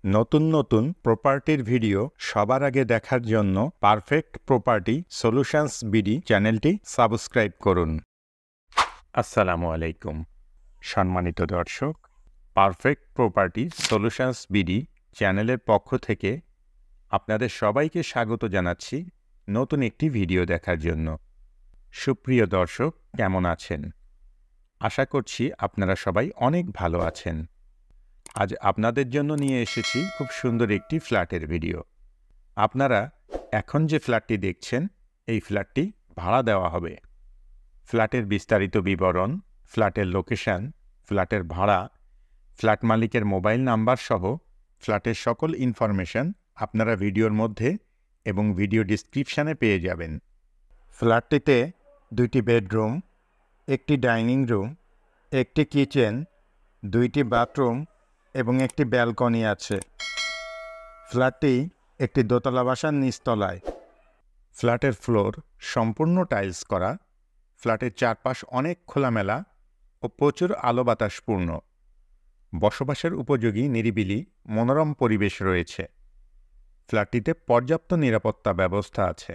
নতুন নতুন প্রপার্টির ভিডিও সবার আগে দেখার জন্য পারফেক্ট প্রপার্টি সলিউশনস বিডি চ্যানেলটি সাবস্ক্রাইব করুন। আসসালামু আলাইকুম সম্মানিত দর্শক, পারফেক্ট প্রপার্টি সলিউশনস বিডি চ্যানেলের পক্ষ থেকে আপনাদের সবাইকে স্বাগত জানাচ্ছি নতুন একটি ভিডিও দেখার জন্য। সুপ্রিয় দর্শক, কেমন আছেন? আশা করছি আপনারা সবাই অনেক ভালো আছেন। আজ আপনাদের জন্য নিয়ে এসেছি খুব সুন্দর একটি ফ্ল্যাটের ভিডিও। আপনারা এখন যে ফ্ল্যাটটি দেখছেন, এই ফ্ল্যাটটি ভাড়া দেওয়া হবে। ফ্ল্যাটের বিস্তারিত বিবরণ, ফ্ল্যাটের লোকেশন, ফ্ল্যাটের ভাড়া, ফ্ল্যাট মালিকের মোবাইল নাম্বার সহ ফ্ল্যাটের সকল ইনফরমেশন আপনারা ভিডিওর মধ্যে এবং ভিডিও ডিসক্রিপশানে পেয়ে যাবেন। ফ্ল্যাটটিতে 2টি বেডরুম, একটি ডাইনিং রুম, একটি কিচেন, 2টি বাথরুম এবং একটি ব্যালকনি আছে। ফ্ল্যাটটি একটি দোতলা বাসার নিচতলায়। ফ্ল্যাটের ফ্লোর সম্পূর্ণ টাইলস করা। ফ্ল্যাটের চারপাশ অনেক খোলামেলা ও প্রচুর আলো বাতাসপূর্ণ। বসবাসের উপযোগী নিরিবিলি মনোরম পরিবেশ রয়েছে। ফ্ল্যাটটিতে পর্যাপ্ত নিরাপত্তা ব্যবস্থা আছে।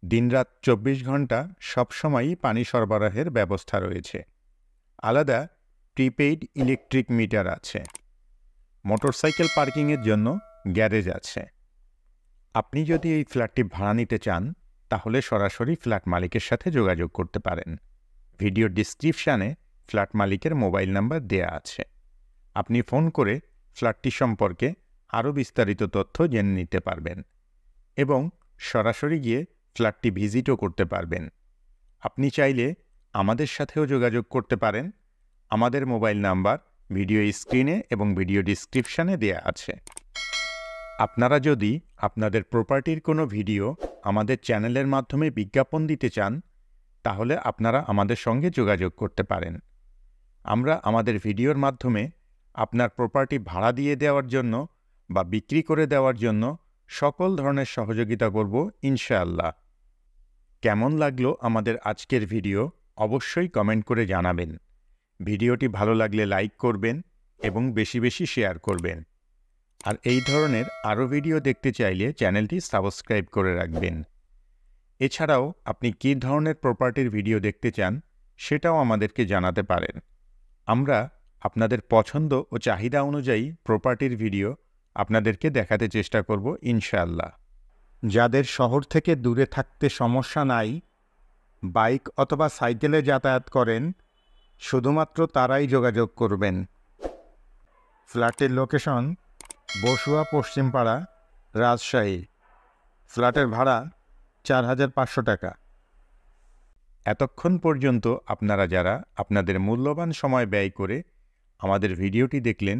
দিনরাত 24 ঘন্টা সবসময়ই পানি সরবরাহের ব্যবস্থা রয়েছে। আলাদা প্রিপেইড ইলেকট্রিক মিটার আছে। মোটরসাইকেল পার্কিংয়ের জন্য গ্যারেজ আছে। আপনি যদি এই ফ্ল্যাটটি ভাড়া নিতে চান, তাহলে সরাসরি ফ্ল্যাট মালিকের সাথে যোগাযোগ করতে পারেন। ভিডিও ডিসক্রিপশানে ফ্ল্যাট মালিকের মোবাইল নাম্বার দেয়া আছে। আপনি ফোন করে ফ্ল্যাটটি সম্পর্কে আরও বিস্তারিত তথ্য জেনে নিতে পারবেন এবং সরাসরি গিয়ে ফ্ল্যাটটি ভিজিটও করতে পারবেন। আপনি চাইলে আমাদের সাথেও যোগাযোগ করতে পারেন। আমাদের মোবাইল নাম্বার ভিডিও স্ক্রিনে এবং ভিডিও ডিসক্রিপশানে দেয়া আছে। আপনারা যদি আপনাদের প্রপার্টির কোনো ভিডিও আমাদের চ্যানেলের মাধ্যমে বিজ্ঞাপন দিতে চান, তাহলে আপনারা আমাদের সঙ্গে যোগাযোগ করতে পারেন। আমরা আমাদের ভিডিওর মাধ্যমে আপনার প্রপার্টি ভাড়া দিয়ে দেওয়ার জন্য বা বিক্রি করে দেওয়ার জন্য সকল ধরনের সহযোগিতা করব ইনশাআল্লাহ। কেমন লাগলো আমাদের আজকের ভিডিও অবশ্যই কমেন্ট করে জানাবেন। ভিডিওটি ভালো লাগলে লাইক করবেন এবং বেশি বেশি শেয়ার করবেন। আর এই ধরনের আরও ভিডিও দেখতে চাইলে চ্যানেলটি সাবস্ক্রাইব করে রাখবেন। এছাড়াও আপনি কী ধরনের প্রপার্টির ভিডিও দেখতে চান, সেটাও আমাদেরকে জানাতে পারেন। আমরা আপনাদের পছন্দ ও চাহিদা অনুযায়ী প্রপার্টির ভিডিও আপনাদেরকে দেখাতে চেষ্টা করব ইনশাআল্লাহ। যাদের শহর থেকে দূরে থাকতে সমস্যা নাই, বাইক অথবা সাইকেলে যাতায়াত করেন, শুধুমাত্র তারাই যোগাযোগ করবেন। ফ্ল্যাটের লোকেশন বসুয়া পশ্চিমপাড়া, রাজশাহী। ফ্ল্যাটের ভাড়া 4,500 টাকা। এতক্ষণ পর্যন্ত আপনারা যারা আপনাদের মূল্যবান সময় ব্যয় করে আমাদের ভিডিওটি দেখলেন,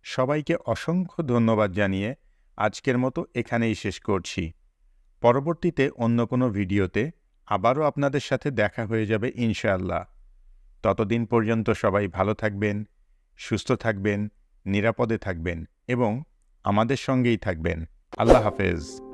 সবাইকে অসংখ্য ধন্যবাদ জানিয়ে আজকের মতো এখানেই শেষ করছি। পরবর্তীতে অন্য কোনো ভিডিওতে আবারও আপনাদের সাথে দেখা হয়ে যাবে ইনশাআল্লাহ। ততদিন পর্যন্ত সবাই ভালো থাকবেন, সুস্থ থাকবেন, নিরাপদে থাকবেন এবং আমাদের সঙ্গেই থাকবেন। আল্লাহ হাফেজ।